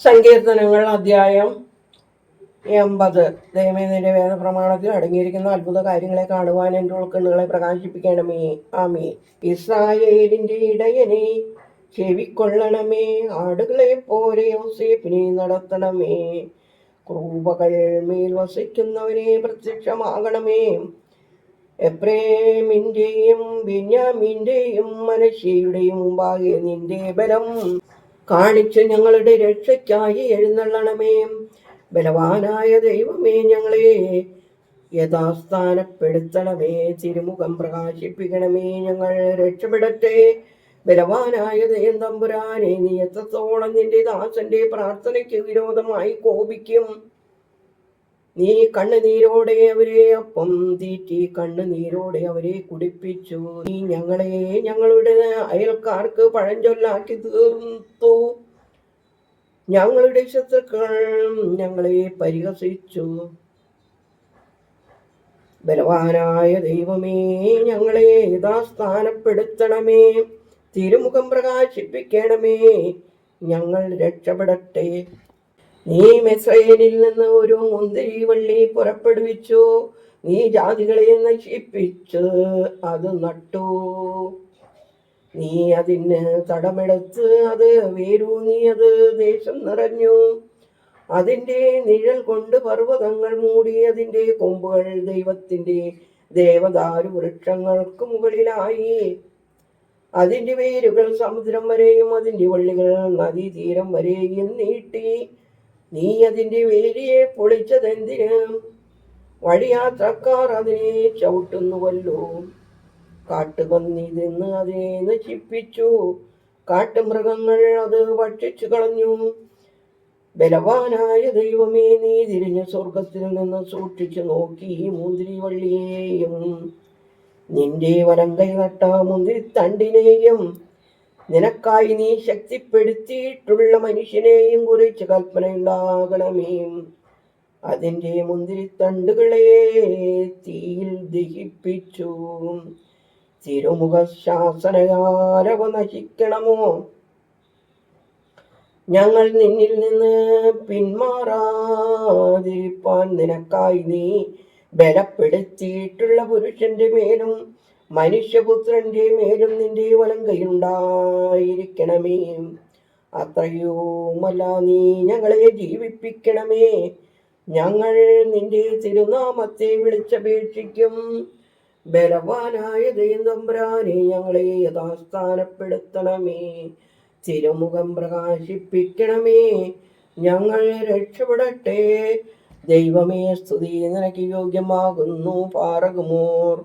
സങ്കീർത്തനങ്ങൾ അധ്യായം 80. ദൈവമേ, നിന്റെ വേദപ്രമാണത്തിൽ അടങ്ങിയിരിക്കുന്ന അത്ഭുത കാര്യങ്ങളെ കാണുവാൻ എൻ്റെ ഉൾക്കണ്ണുകളെ പ്രകാശിപ്പിക്കണമേ. ആമേൻ. ഇസ്രായേലിന്റെ ഇടയനെ ചെവിക്കൊള്ളണമേ, ആടുകളെ പോലെ യോസേഫിനെ നടത്തണമേ. ക്രൂപകൾ മേൽ വസിക്കുന്നവനെ പ്രത്യക്ഷമാകണമേ. എഫ്രേമിന്റെയും ബെന്യാമീന്റെയും മനശ്ശെയുടെയും മുമ്പാകെ നിന്റെ ബലം കാണിച്ച് ഞങ്ങളുടെ രക്ഷയ്ക്കായി എഴുന്നള്ളണമേ. ബലവാനായ ദൈവമേ, ഞങ്ങളെ യഥാസ്ഥാനപ്പെടുത്തണമേ. തിരുമുഖം പ്രകാശിപ്പിക്കണമേ, ഞങ്ങൾ രക്ഷപ്പെടട്ടെ. ബലവാനായ ദൈവം തമ്പുരാനെ, നീ എത്രത്തോളം നിന്റെ ദാസന്റെ പ്രാർത്ഥനയ്ക്ക് വിരോധമായി കോപിക്കും? നീ കണ്ണുനീരോടെ അവരെ അപ്പം തീറ്റി കണ്ണുനീരോടെ അവരെ കുടിപ്പിച്ചു. നീ ഞങ്ങളെ ഞങ്ങളുടെ അയൽക്കാർക്ക് പഴഞ്ചൊല്ലാക്കി തീർത്തു. ഞങ്ങളുടെ ശത്രുക്കൾ ഞങ്ങളെ പരിഹസിച്ചു. ബലവാനായ ദൈവമേ, ഞങ്ങളെ യഥാസ്ഥാനപ്പെടുത്തണമേ. തിരുമുഖം പ്രകാശിപ്പിക്കണമേ, ഞങ്ങൾ രക്ഷപ്പെടട്ടെ. നീ മിസ്രയീമിൽ നിന്ന് ഒരു മുന്തിരിവള്ളി പുറപ്പെടുവിച്ചു. നീ ജാതികളെ നശിപ്പിച്ച് അത് നട്ടു. നീ അതിന് തടമെടുത്ത് അത് വേരൂന്നി അത് ദേശം നിറഞ്ഞു. അതിൻ്റെ നിഴൽ കൊണ്ട് പർവ്വതങ്ങൾ മൂടി. അതിൻ്റെ കൊമ്പുകൾ ദൈവത്തിൻ്റെ ദേവദാരു വൃക്ഷങ്ങൾക്ക് മുകളിലായി. അതിൻ്റെ വേരുകൾ സമുദ്രം വരെയും അതിൻ്റെ വള്ളികൾ നദീതീരം വരെയും നീട്ടി. നീ അതിൻ്റെ വേലിയെ പൊളിച്ചതെന്തിന്? വഴിയാത്രക്കാർ അതിനെ ചവിട്ടുന്നുവല്ലോ. കാട്ടുപന്നി നിന്ന് അതിനെ നശിപ്പിച്ചു. കാട്ടുമൃഗങ്ങൾ അത് ഭക്ഷിച്ചു കളഞ്ഞു. ബലവാനായ ദൈവമേ, നീ തിരിഞ്ഞ് സ്വർഗത്തിൽ നിന്ന് സൂക്ഷിച്ചു നോക്കി മുന്തിരിവള്ളിയെയും നിന്റെ വലങ്കൈ നട്ട മുന്തിരിത്തണ്ടിനെയും നിനക്കായി നീ ശക്തിപ്പെടുത്തിയിട്ടുള്ള മനുഷ്യനെയും കുറിച്ച് കൽപ്പനയുണ്ടാകണമേ. അതിൻ്റെ മുന്തിരിത്തണ്ടുകളെ തീയിൽ ദഹിപ്പിച്ചു. തിരുമുഖ ശാസനയാലവ നശിക്കണമോ? ഞങ്ങൾ നിന്നിൽ നിന്ന് പിന്മാറാതിരിപ്പാൻ നിനക്കായി നീ ബലപ്പെടുത്തിയിട്ടുള്ള പുരുഷന്റെ മേലും മനുഷ്യപുത്രന്റെ മേലും നിന്റെ വലങ്കൈയുണ്ടായിരിക്കണമേ. അത്രയുമല്ല, നീ ഞങ്ങളെ ജീവിപ്പിക്കണമേ. ഞങ്ങൾ നിന്റെ തിരുനാമത്തെ വിളിച്ചപേക്ഷിക്കും. ബലവാനായ ദൈവം തമ്പുരാനെ, ഞങ്ങളെ യഥാസ്ഥാനപ്പെടുത്തണമേ. തിരുമുഖം പ്രകാശിപ്പിക്കണമേ, ഞങ്ങൾ രക്ഷപ്പെടട്ടെ. ദൈവമേ, സ്തുതി നിനക്ക് യോഗ്യമാകുന്നു. പാറകുമോർ.